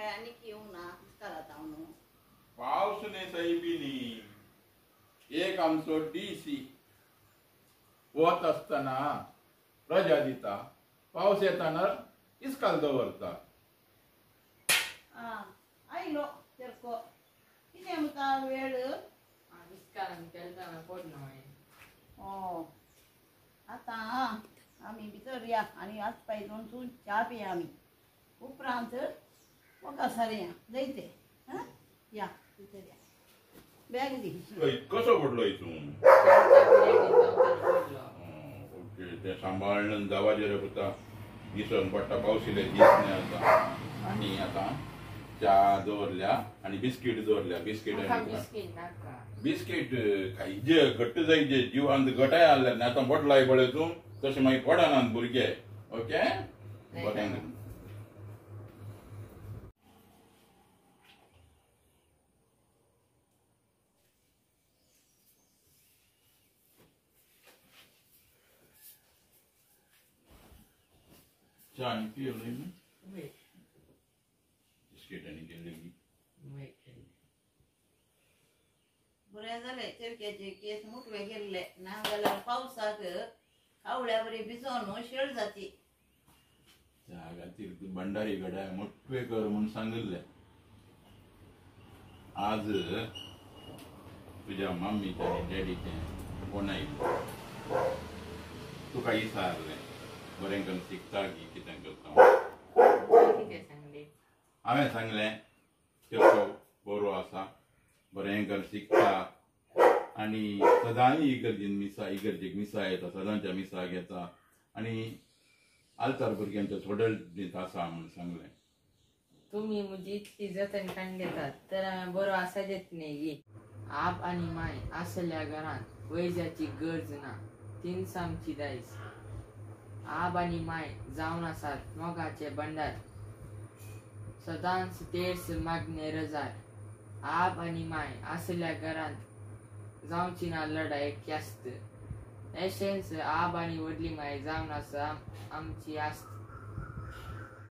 आणि येऊ ना करत आहो पाऊस ने साहेबीनी एक आमचो डीसी वत असताना रजा दिता पाऊस येताना इस्काल दवरता आयलो तेरको किती म्हणता वेळ इस्कालान केलता पडणं आता आम्ही भितर या आणि आज पाहिजे तून चहा पिया आम्ही उपरांत मका सारे या जायते या भितर या बॅग दी कसं पडलो इथून ओके ते सांभाळणं जावाजेर होता दिसन पडटा पाऊस इले दीस नाही आता आणि आता चहा दवरल्या आणि बिस्किट दवरल्या बिस्किट काही जे घट्ट जाय जे जीवांत घटाय आल्या आता बटलाय पळय तूं तशें मागीर पडनात भुरगे ओके बरें चहा आणि पिवलंय ना बिस्किट आणि केलेली बरें जालें चिरक्याचे केस मुटवे गेल्ले ना जाल्यार पावसाक कावळ्या बरी भिजोन शेळ जाती चहा खातीर तूं भंडारी गड्या मोठवे कर म्हणून सांगिल्लें आज तुज्या मम्मीचें आनी डॅडीचें फोन आयिल्लो तुका विचारलें बरें करून शिकता की कितें करता हांवें सांगलें तेचो बरो आसा बरें करून शिकता आणि सदांच इगर्जेक मिसा येता सदांच्या मिसाक येता आणि आलतार भुरग्यांच्या सोडल दीत आसा म्हणून सांगलें तुम्ही म्हजी इतकी जतन काण घेतात तर बरो आसा येत न्ही आप आणि माय आसल्या घरांत वैजाची गरज ना तीन सामची दायज आप आणि माय जावन आसात मोगाचे भंडार सदांच तेर्स मागणे रजार आप आणि माय आसल्या घरांत जावची ना लढाई क्यास्त एशेंच आप आणि व्हडली माय जावन आसा आमची आस्त